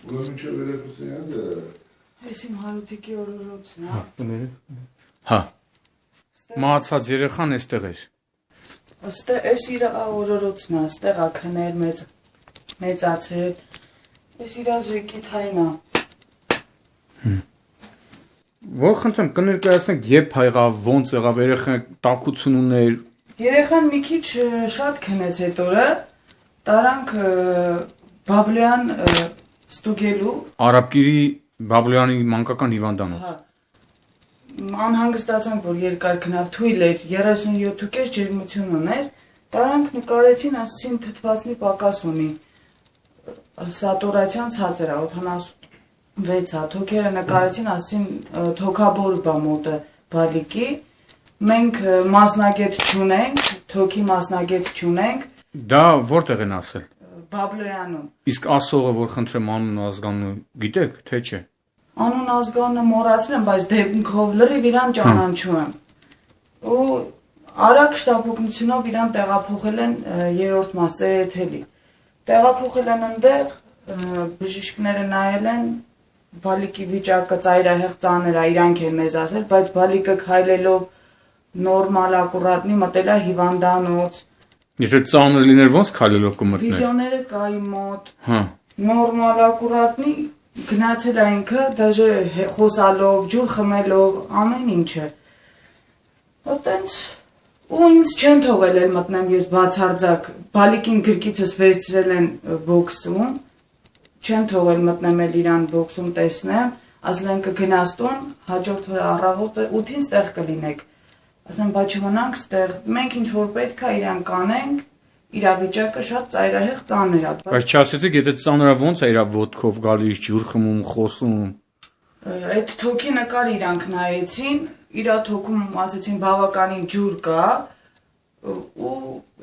Ուրեմն չէ վերակուսենյակը։ Այս իմ Հարութիկի օրորոցն է։ Հա։ Մահացած երեխան էստեղ էր։ Այս իր օրորոցն է, այստեղ է քնել մեծացել։ Այս իր զրիկիթային է։ Որ խնդրեմ կներկայացնեք երբ եղավ, ոնց եղավ, երեխան տաքություն ուներ։ Երեխան մի քիչ շատ քնեց այդ օրը, տարանք Բաբլոյան ստուգելու։ Արաբկիրի Բաբլոյանի մանկական հիվանդանոց։ Անհանգստացանք, որ երկար քնավ, թույլ էր, 37.5 ջերմություն ուներ, տարանք նկարեցին, ասեցին թթվածնի պակաս ունի, սատուրացիան ցածր է, 86 է, թոքերը նկարեցին, ասեցին թոքաբոր բա մոտը բալիկի, մենք մասնագետ չունենք, թոքի մասնագետ չունենք։ Դա որտեղ են ասել։ Բաբլոյանում։ Իսկ ասողը, որ խնդրեմ անուն ազգանունը գիտեք, թե չէ։ Անուն ազգանունը մոռացել եմ, բայց դեպքով լրիվ իրան ճանաչում եմ։ Ու արագ շտապօգնությունով իրան տեղափոխել են 3-րդ մաս Ծերեթելի։ Տեղափոխել են այնտեղ, բժիշկները նայել են, բալիկի վիճակը ծայրահեղ ծանր է, իրանք են մեզ ասել, բայց բալիկը քայլելով նորմալ ակուրատնի մտել է հիվանդանոց։ Եթե ծանր լիներ, ոնց քայլելով կմտներ։ Վիդեոները կա իմ մոտ։ Հա։ Նորմալ ակուրատնի գնացել է ինքը, դաժե խոսալով, ջուր խմելով, ամեն ինչը։ Այտենց ու ինձ չեն թողել էլ մտնեմ ես բացարձակ, բալիկին գրկիցս վերցրել են բոքսում, չեն թողել մտնեմ էլ իրան բոքսում տեսնեմ, ասել են կգնաս տուն, հաջորդ օրը առավոտը 8-ին ստեղ կլինեք։ Ասեմ, բայց չմնանք ստեղ, մենք ինչ որ պետք է իրան կանենք, իրավիճակը շատ ծայրահեղ ծանր է։ Բայց չասեցիք, եթե ծանր է, ոնց է իր ոտքով գալիս, ջուր խմում, խոսում։ Այդ թոքի նկար իրանք նայեցին, իր թոքում ասեցին բավականին ջուր կա, ու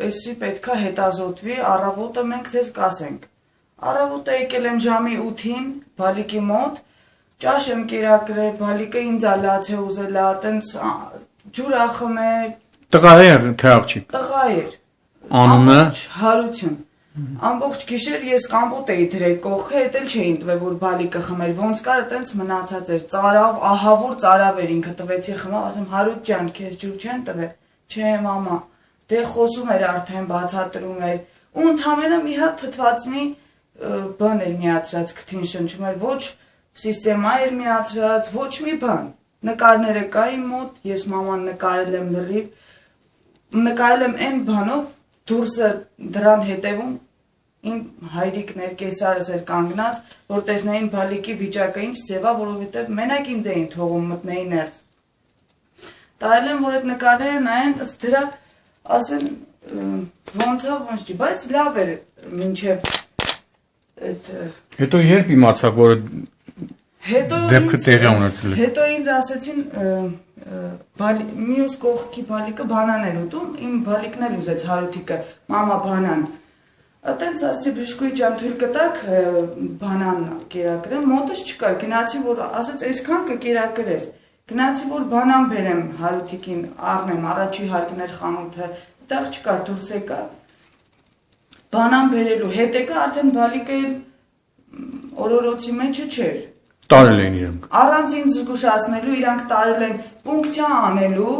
էսի պետքա հետազոտվի, առավոտը մենք ձեզ կասենք։ Առավոտը եկել եմ ժամի 8-ին բալիկի մոտ, ճաշ եմ կերակրել, բալիկը ինձ ալացե ուզել է, տենց ջուր ախմել։ Տղա էր, թե աղջիկ։ Տղա էր։ Անունը Հարություն։ Ամբողջ գիշեր ես կամպոտ էի դրել կողքը, էդ էլ չէին տվել, որ բալիկը խմել, ոնց կար այտենց մնացած էր, ծարավ, ահավոր ծարավ էր ինքը տվեցի խմավ, ասեմ Հարութ ջան, քեզ ջուր չեն տվել։ Չէ մամա, դե խոսում էր արդեն, բացատրում էր, ու ընդամենը մի հատ թթվածնի բան էր միացրած, քթին շնչում էր, ոչ սիստեմա էր միացրած, ոչ մի բան։ Նկարները կա իմ մոտ, ես մաման նկարել եմ լրիվ, նկարել եմ այն բանով, դուրսը դրան հետևում իմ հայրիկներ կեսարս էր կանգնած, որ տեսնեին բալիկի վիճակը ինչ ձևա, որովհետև մենակ ինձ էին թողում մտնեի ներս։ Տարել եմ, որ այդ նկարները նայեն, ըստ դրա ասեն ոնց է, ոնց չի, բայց լավ էր մինչև այդ։ Հետո երբ իմացաք, որ դեպքը տեղի ունեցել է։ Հետո ինձ ասեցին մյուս կողքի բալիկը բանան էր ուտում, իմ բալիկն էլ ուզեց Հարութիկը, մամա բանան։ Այտենց ասեցի բժշկուհի ջան թույլ կտաք բանան կերակրեմ, մոտս չկար, գնացի որ ասեց այսքան կկերակրես։ Գնացի որ բանան բերեմ Հարութիկին, առնեմ, առաջի հարկներ խանութը, այդտեղ չկար, դուրս եկա։ Բանան բերելու հետ եկա, արդեն բալիկը օրորոցի մեջը չէր։ Տարել էին իրանք։ Առանց ինձ զգուշացնելու իրանք տարել են պունկցիա անելու,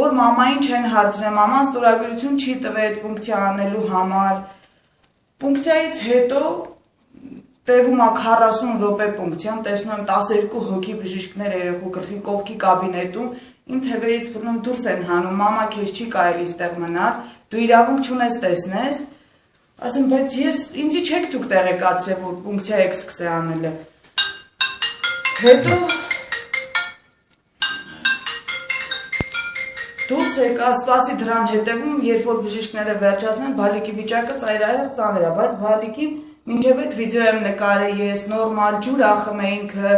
որ մամային չեն հարցրել, մաման ստորագրություն չի տվել այդ պունկցիա անելու համար։ Պունկցիայից հետո տևում է 40 րոպե պունկցիան, տեսնում եմ 12 հոգի բժիշկներ երեխու գլխի կողքի կաբինետում, իմ թևերից բռնում դուրս են հանում, մամա քեզ չի կարելի ստեղ մնալ, դու իրավունք չունես տեսնես։ Ասեմ, բայց ես ինձի չեք դուք տեղեկացրել, որ պունկցիա եք սկսել անելը։ Հետո դուրս եկա, սպասի դրան հետևում, երբ որ բժիշկները վերջացնեն, բալիկի վիճակը ծայրահեղ ծանր է, բայց բալիկին մինչև այդ վիդեո եմ նկարել ես, նորմալ ջուր ախմ է ինքը,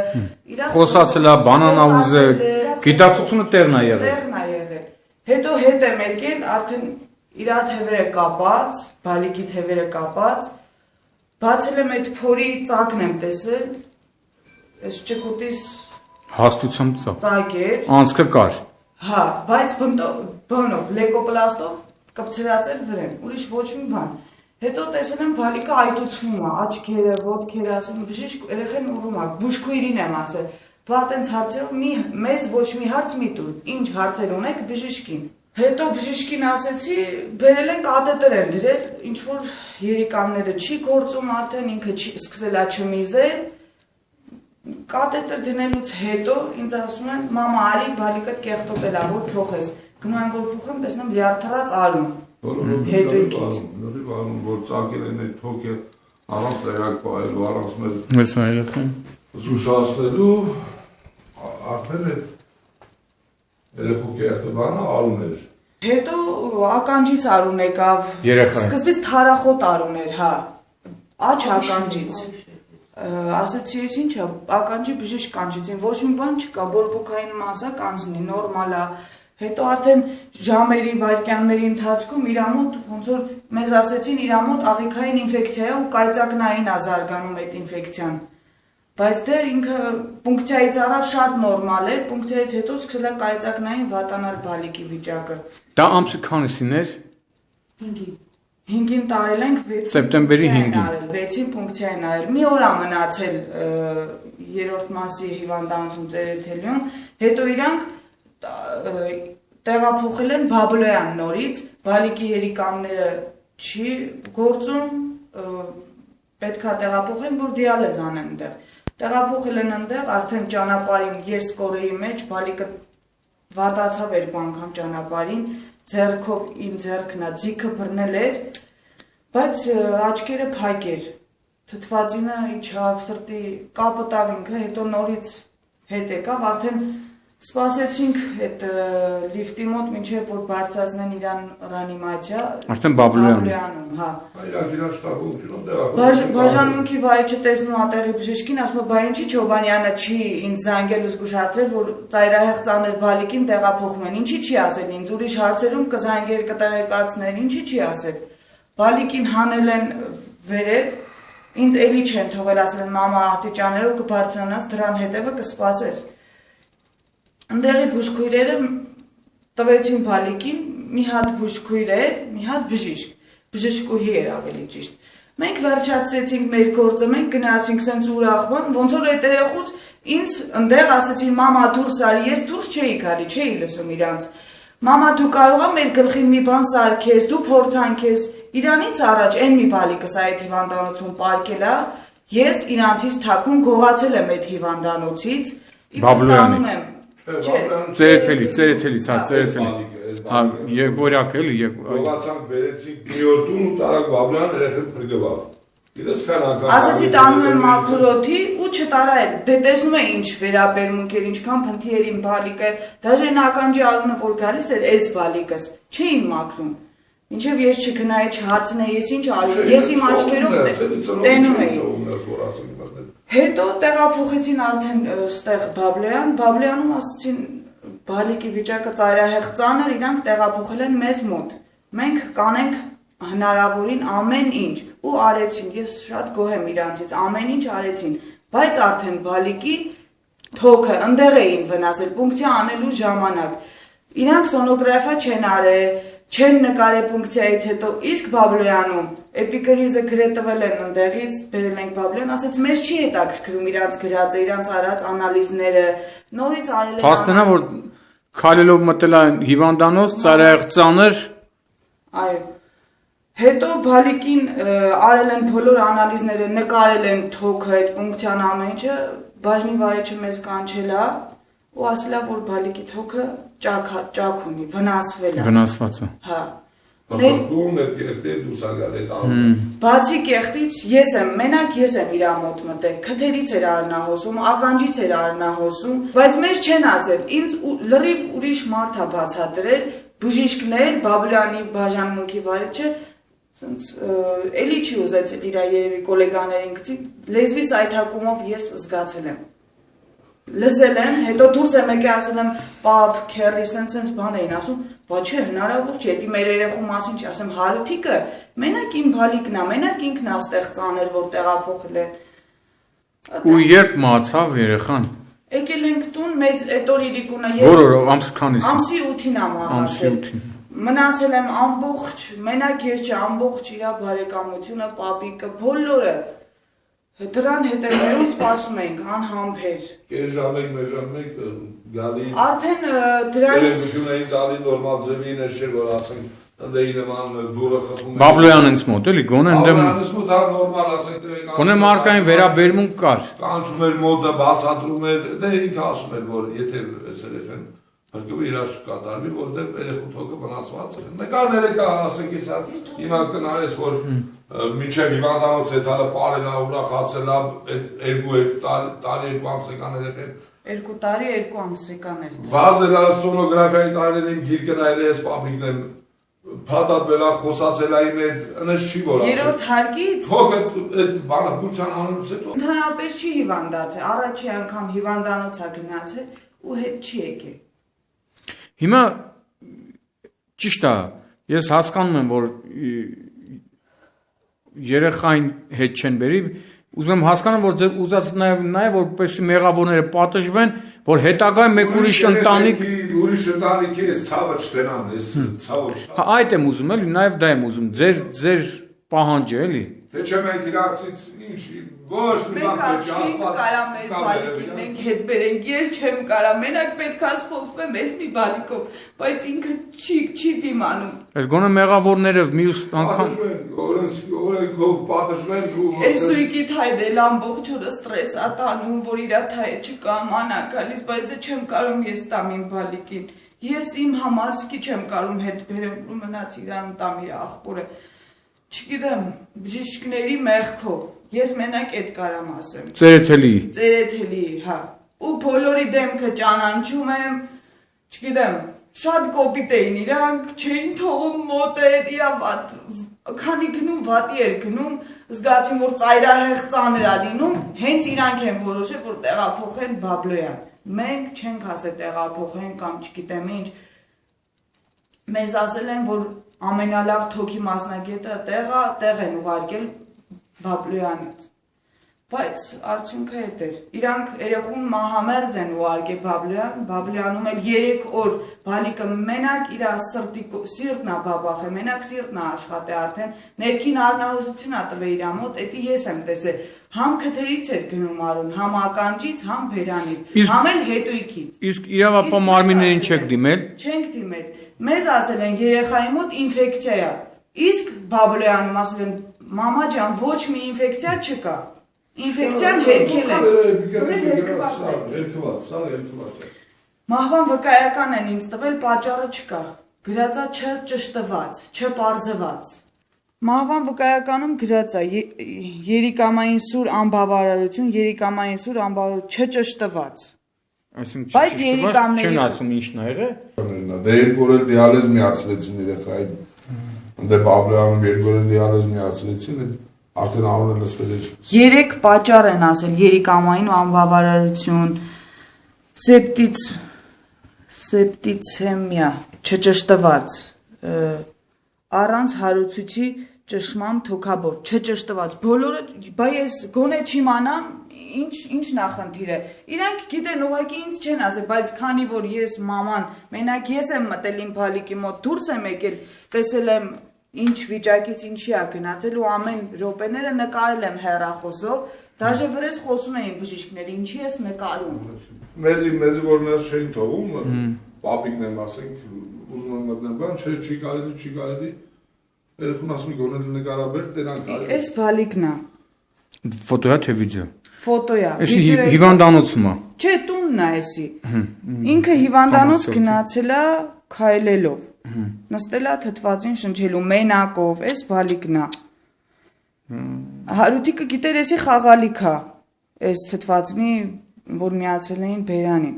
խոսացել է, բանանա ուզել, գիտակցությունը տեղն է եղել։ Տեղն է եղել։ Հետո հետ եմ եկել, արդեն իր թևերը կապած, բալիկի թևերը կապած, բացել եմ այդ փորի ծակն եմ տեսել, այս ճկուտիս հաստությամբ ծակ էր, անցքը կար։ Հա, բայց բանով, լեկոպլաստով կպցրած էր վրեն, ուրիշ ոչ մի բան։ Հետո տեսել եմ բալիկը այտուցվում է, աչքերը, ոտքերը, ասեմ, բժիշկ, երեխան ուռում է, բուժքույրին եմ ասել։ Բա տենց հարցերով մեզ ոչ մի հարց մի տուր, ինչ հարցեր ունեք բժիշկին։ Հետո բժիշկին ասեցի, բերել են կաթետր են դրել, ինչ որ երիկամները չի գործում արդեն, ինքը սկսել է չմիզել։ Կաթետր դնելուց հետո ինձ ասում են, մամա, արի բալիկդ կեղտոտել է, որ փոխես։ Գնում եմ որ փոխեմ, տեսնեմ լյարդարած արում։ Հետո իկից։ Որ ծակել են այդ թոքը առանց լերակ պահելու, առանց մեզ զուշացնելու, արդեն այդ երեխու կեղտոտանը արում էր։ Հետո ականջից արուն եկավ։ Սկզբից թարախոտ արուն էր, հա։ Աչ ականջից։ Ասեցի ես ինչ է, ականջի բժիշկ կանչեցին, ոչ մի բան չկա, բորբոքային մասա կանցնի, նորմալ է։ Հետո արդեն ժամերի, վայրկյանների ընթացքում իր մոտ ոնց որ մեզ ասեցին իր մոտ աղիքային ինֆեկցիա է ու կայծակնային է զարգանում այդ ինֆեկցիան։ Բայց դե ինքը պունկցիայից առաջ շատ նորմալ էր, պունկցիայից հետո սկսել է կայծակնային վատանալ բալիկի վիճակը։ Դա ամսի քանիսին էր։ 5-ին տարել ենք 6 սեպտեմբերի 5-ին։ 6-ին պունկցիային արել։ Մի օր է մնացել երրորդ մասի հիվանդանոցում ծերեթելիում, հետո իրանք տեղափոխել են Բաբլոյան նորից, բալիկի երիկամները չի գործում, պետքա տեղափոխեն, որ դիալեզ անեն այնտեղ։ Տեղափոխել են այնտեղ, արդեն ճանապարհին ես կորեի մեջ, բալիկը վատացավ երկու անգամ ճանապարհին, ձեռքով իմ ձեռքնա ձիքը բռնել էր, բայց աչքերը փակ էր։ Թթվածինը իջավ, սրտի կապտավ ինքը, հետո նորից հետ եկավ, արդեն սպասեցինք այդ լիֆտի մոտ մինչև որ բարձրացնեն իրան ռանիմացիա։ Արդեն Բաբլոյանում, հա։ Իրան շտաբում գնում տեղափոխել։ Բաժանմունքի վարիչը տեսնում ատեղի բժիշկին, ասում է, բա ինչի Չոբանյանը չի ինձ զանգել զգուշացել, որ ծայրահեղ ծանր բալիկին տեղափոխում են։ Ինչի չի ասել ինձ, ուրիշ հարցերում կզանգեր, կտեղեկացներ, ինչի չի ասել։ Բալիկին հանել են վերև, ինձ էլի չեն թողել, ասել են մամա աստիճաներով կբարձրանաս, դրան հետևը կսպասես։ Ընդեղի բուժքույրերը տվեցին բալիկին, մի հատ բուժքույր էր, մի հատ բժիշկ, բժշկուհի էր ավելի ճիշտ։ Մենք վերջացրեցինք մեր գործը, մենք գնացինք սենց ուրախ բան, ոնց որ այդ երեխուց ինձ ընդեղ ասեցին մամա դուրս արի, ես դուրս չէի գալի, չէի լսում իրանց։ Մամա դու կարող ես մեր գլխին մի բան սարքես, դու փորձանքես, իրանից առաջ այն մի բալիկս այդ հիվանդանոցում պարկել է, ես իրանցից թաքուն գողացել եմ այդ հիվանդանոցից, Բաբլոյանի։ Ծերեթելից, հա, ծերեթելի։ Հա, եւ որակ էլի, եւ գողացանք վերեցինք մի օր տուն ու տարակ Բաբլոյան երեխան փրկվավ։ Գիտես քան անգամ ասացի տանում եմ մաքրոթի ու չտարա էլ։ Դե տեսնում է ինչ վերաբերմունք էր, ինչքան փնթի էր իմ բալիկը, դաժե նա ականջի արունը որ գալիս էր, էս բալիկս, չէին մաքրում։ Մինչև ես չգնայի չհարցնեի, ես ինչ արի, ես իմ աչքերով տենում էի։ Հետո տեղափոխեցին արդեն ստեղ Բաբլոյանում ասացին բալիկի վիճակը ծայրահեղ ծանր, իրանք տեղափոխել են մեզ մոտ։ Մենք կանենք հնարավորին ամեն ինչ ու արեցին, ես շատ գոհ եմ իրանցից, ամեն ինչ արեցին, բայց արդեն բալիկի թոքը ընդեղ էին վնասել, պունկցիա անելու ժամանակ։ Իրանք սոնոգրաֆիա չեն արել, չեն նկարել պունկցիայից հետո, իսկ Բաբլոյանում էպիկրիզը գրետվել են ընդեղից, բերել ենք Բաբլոյան, ասեց մեզ չի հետաքրքրում իրանց գրածը, իրանց արած անալիզները, նորից արել են։ Փաստենա որ քայլելով մտել են հիվանդանոց, ծայրահեղ ծանր։ Այո։ Հետո բալիկին արել են բոլոր անալիզները, նկարել են թոքը, այդ պունկցիան ամեն ինչը, բաժնի վարիչը մեզ կանչել է ու ասել է, որ բալիկի թոքը ճաք ունի, վնասվել է։ Վնասված է։ Հա։ Դու մեր կեղտեր դուսագալ այդ անում։ Բացի կեղտից մենակ ես եմ իր մոտ մտել, քթերից էր արնահոսում, ականջից էր արնահոսում, բայց մեզ չեն ասել, ինձ լրիվ ուրիշ մարդ է բացատրել, բժիշկներ, Բաբլոյանի բաժանմունքի վարիչը էլի չի ուզեցել իր երևի գոլեգաներին գցի, լեզվի սայթակումով ես զգացել եմ։ Լսել եմ, հետո դուրս եմ եկել ասել եմ, պապ, քերի, սենց բան էին ասում, բա չէ, հնարավոր չէ, դի մեր երեխու մասին չի, ասեմ, հարութիկը, մենակ իմ բալիկն է, մենակ ինքն է ստեղ ծաներ, որ տեղափոխել է։ Ու երբ մահացավ երեխան։ Եկել ենք տուն, մեզ այդ օր իրիկունը Որ օր, ամսի քանիսին։ Ամսի 8-ին է մահացել։ Մնացել եմ ամբողջ, մենակ ես չէ, ամբողջ իր բարեկամությունը, պապիկը, բոլորը դրան հետևներում սպասում ենք անհամբեր։ Կես ժամ եք, մեկ ժամ եք գալի։ Արդեն դրանից Տելևիզիոն էին տալի նորմալ ձևին, ես չէր որ ասենք ընդեի նման դուրը խփում են։ Բաբլոյանից մոտ էլի գոնե ընդեմ Բաբլոյանից մոտ հա նորմալ ասենք տեղի գոնե մարկային վերաբերմունք կար։ Կանչում էր մոտը, բացատրում էր, դե ինքը ասում էր, որ եթե այս երեխեն հարկովի իրաշ կատարվի, որտեղ երեխու թոքը վնասված է։ Նկարները կա, ասենք եսա, հիմա կնարես, որ մինչև հիվանդանոց հետալը պարելա, ուրախացելա, այդ տարի 2 ամսեկան երեխեն 2 տարի 2 ամսեկան էր։ վազելա, սոնոգրաֆիայի տարիներին գիրկը նայել ես պապիկն եմ, փաթաթվելա, խոսացելա իմ հետ, ընես չի որ ասել։ Երրորդ հարկից Թոքը այդ բանը բուծան անունից հետո։ ընդհանրապես չի հիվանդացել, առաջի անգամ հիվանդանոց է գնացել ու հետ չի եկել։ Հիմա ճիշտ է, ես հասկանում եմ, որ երեխային հետ չեն բերի, ուզում եմ հասկանամ, որ ձեր ուզած նաև որպեսզի մեղավորները պատժվեն, որ հետագայում մեկ ուրիշ ընտանիքի ես ցավը չտենամ, ես ցավը չտամ։ Հա այդ եմ ուզում էլի, նաև դա եմ ուզում, ձեր պահանջը էլի։ Թե չէ մենք իրանցից ինչ, ոչ մի բան Մենք պետք չենք կարա մեր բալիկին մենք հետ բերենք, ես չեմ կարա, մենակ պետք է սփոփվեմ ես մի բալիկով, բայց ինքը չի դիմանում։ Այս գոնե մեղավորները մյուս անգամ օրենքով պատժվեն ու Այս սույկի թայդ էլ ամբողջ օրը ստրես ա տանում, որ իրա թայը չկա, մանա գալիս, բայց դե չեմ կարում ես տամ իմ բալիկին։ Ես իմ համար սկի չեմ կարում հետ բերեմ ու մնաց իրան տամ իր աղբորը։ Չգիտեմ, բժիշկների մեղքով, ես մենակ այդ կարամ ասեմ։ Ծերեթելի, հա։ Ու բոլորի դեմքը ճանաչում եմ, չգիտեմ, շատ կոպիտ էին իրանք, չէին թողում մոտետ, իրա վատ, քանի գնում վատի էր գնում, զգացին, որ ծայրահեղ ծանր ա լինում, հենց իրանք են որոշել, որ տեղափոխեն Բաբլոյան։ Մենք չենք ասել տեղափոխեն կամ չգիտեմ ինչ, մեզ ասել են, որ ամենալավ թոքի մասնագետը տեղ են ուղարկել Բաբլոյանից, բայց արդյունքը հետ էր, իրանք երեխուն մահամերձ են ուղարկել Բաբլոյան, Բաբլոյանում էլ 3 օր բալիկը մենակ իր սիրտն ա բաբախել, մենակ սիրտն ա աշխատել արդեն, ներքին արնահոսություն ա տվել իր մոտ, էդի ես եմ տեսել, համ քթերից էր գնում արուն, համ ականջից, համ բերանից, համ էլ հետույքից։ Իսկ իրավապահ մարմիններին չեք դիմել։ Չենք դիմել։ Մեզ ասել են երեխայի մոտ ինֆեկցիա է։ Իսկ Բաբլոյանում ասել են մամա ջան ոչ մի ինֆեկցիա չկա։ Ինֆեկցիան հերքել է։ Մահվան վկայական են ինձ տվել, պատճառը չկա։ Գրածա չճշտված, չպարզված։ Մահվան վկայականում գրած է երիկամային սուր անբավարարություն, երիկամային սուր անբավարարություն չճշտված։ Այսինքն Բայց երիկամների չեն ասում ինչն ա եղել։ Դե 2 օր էլ դիալեզ միացրեցին երեխային։ Դե Բաբլոյանում 2 օր էլ դիալեզ միացրեցին, արդեն անունը լսվել էր։ 3 պատճառ են ասել երիկամային անբավարարություն, սեպտիցեմիա, չճշտված, առանց հարուցիչի ճշմամ թոքաբոր, չճշտված, բոլորը, բա ես գոնե չիմանամ, ինչ նախնդիր է, իրանք գիտեն ուղղակի ինձ չեն ասել, բայց քանի որ ես մաման, մենակ ես եմ մտել իմ բալիկի մոտ, դուրս եմ եկել, տեսել եմ ինչ վիճակից ինչի ա գնացել ու ամեն րոպեները նկարել եմ հեռախոսով, դաժե վրես խոսում էին բժիշկները, ինչի ես նկարում։ Մեզի որ մեզ չէին թողում, պապիկն եմ ասենք, ուզում եմ մտնեմ բան, չի կարելի, երեխուն ասում գոնել նկարաբեր, դրանք կարելի։ Այս բալիկն ա։ Ֆոտոյա թե վիդեո։ Ֆոտոյա։ Էսի հիվանդանոցում ա։ Չէ, տունն ա էսի։ Ինքը հիվանդանոց գնացել ա քայլելով։ Նստել ա թթվածին շնչելու մենակով, այս բալիկն ա։ Հարութիկը գիտեր էսի խաղալիք ա, այս թթվածնի, որ միացել էին բերանին։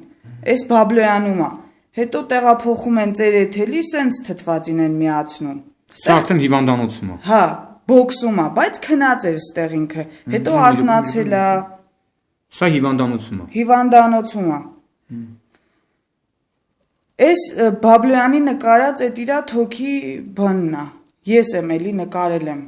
Այս Բաբլոյանում ա։ Հետո տեղափոխում են ծերեթելի, սենց թթվածին են միացնում։ Սա արդեն հիվանդանոցում ա։ Հա, բոքսում ա, բայց քնած էր ստեղ ինքը։ Հետո արթնացել ա։ Սա հիվանդանոցում ա։ Հիվանդանոցում ա։ Այս Բաբլոյանի նկարած այդ իրա թոքի բանն ա։ Ես եմ էլի նկարել եմ։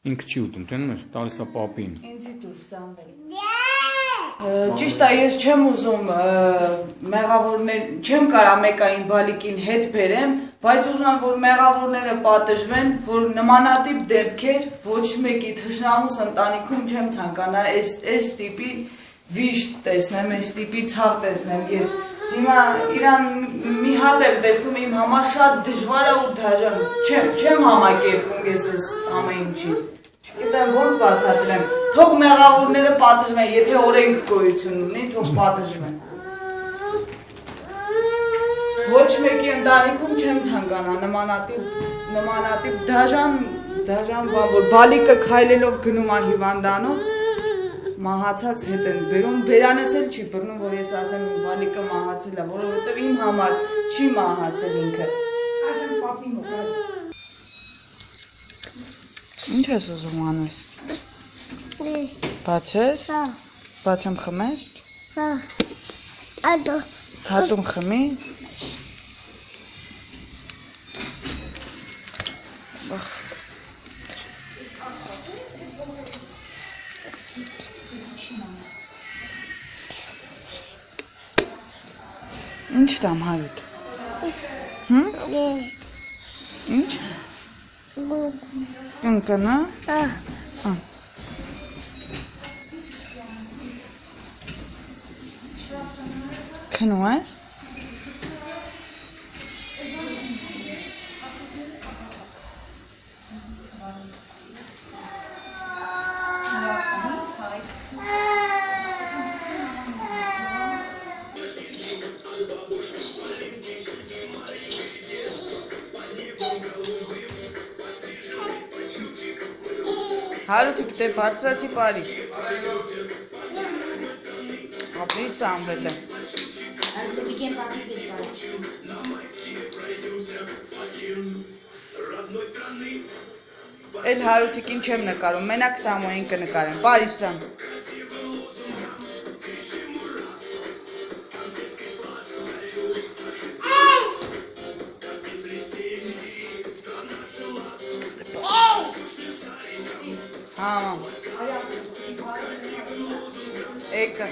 ինքը չի ուտում, տենում ես, տալիս է պապին։ Ինձի դուր Սամվել։ Ճիշտ է, ես չեմ ուզում մեղավորներ, չեմ կարա մեկային բալիկին հետ բերեմ, բայց ուզում եմ, որ մեղավորները պատժվեն, որ նմանատիպ դեպքեր ոչ մեկի թշնամուս ընտանիքում չեմ ցանկանա այս տիպի վիշտ տեսնեմ, այս տիպի ցավ տեսնեմ, ես հիմա իրան մի հատ եմ տեսնում, իմ համար շատ դժվար է ու դաժան, չեմ համակերպվում ես այս ամեն ինչից, չգիտեմ ոնց բացատրեմ, թող մեղավորները պատժվեն, եթե օրենք գոյություն ունի, թող պատժվեն։ Ոչ մեկի ընտանիքում չեմ ցանկանա նմանատիպ դաժան բան, որ բալիկը քայլելով գնում է հիվանդանոց, մահացած հետ են բերում, բերանես էլ չի բռնում, որ ես ասեմ բալիկը մահացել է, որովհետև իմ համար չի մահացել ինքը։ Ինչ ես ուզում անես։ Բացես։ Բացեմ խմես։ Հատում խմի։ Ինչ տամ Հարութ։ Ինչ։ Ընկնա։ Քնում ես։ Հարութ դե բարձրացի բարի։ Ապրի Սամվելը։ Էլ Հարութիկին չեմ նկարում, մենակ Սամոյին կնկարեմ, բարի Սամ։ Ահա։ Եկա։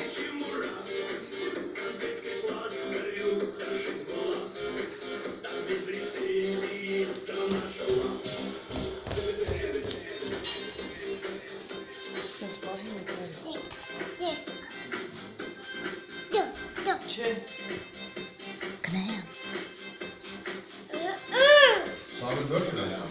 Սենց պահի նկարի։ Չէ։ Գնայա։ Սամվել դուր գնայա։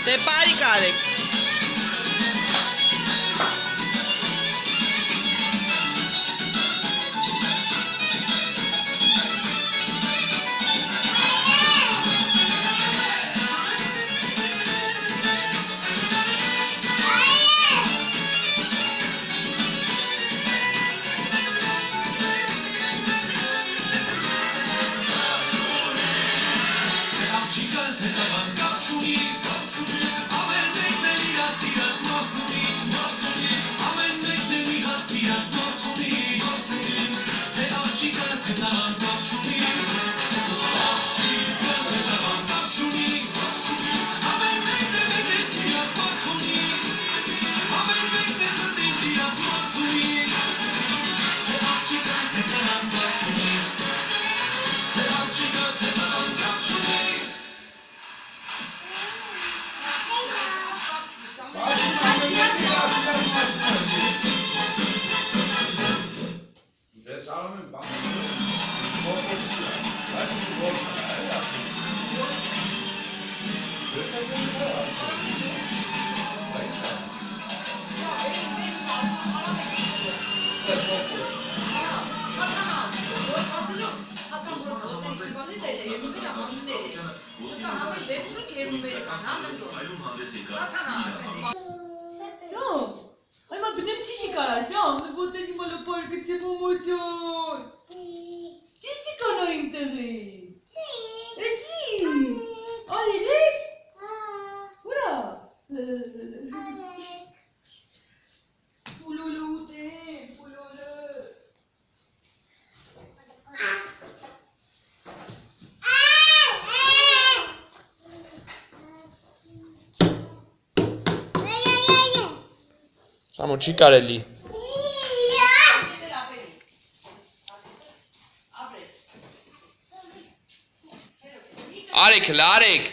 Դե բարի կարեք։ Все, ай, ма, бнем чиши карася, мы вот они мало парка тебе помочь. Դիսի կանոյիմ տեղի։ Էցի։ Արիր ես։ Ուրա։ Պուլոլու դե, պուլոլը։ Սամո չի կարելի։ Արեք, լարեք։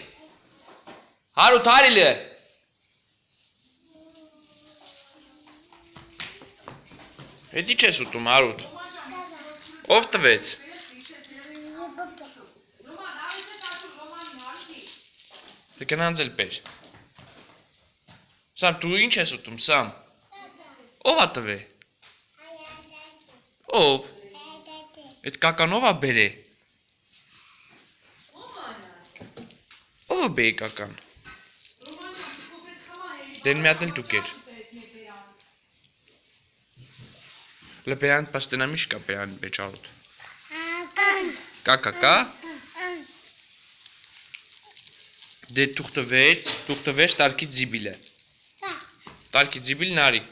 Հարութ արիլը։ Հետի չես ուտում, Հարութ։ Ով տվեց։ Դե գնանձել պեր։ Սամ, դու ինչ ես ուտում, Սամ։ Ով ա տվե։ Ով։ Այդ կականով ա բերե։ Ով ա բերի կական։ Դեն մի հատ էլ դուք էր։ Լպեան պաստենամիշ կա պեան բեչարուտ։ Կա։ Դե թուղթվեց տարկի ձիբիլը։ Տարկի ձիբիլ նարի։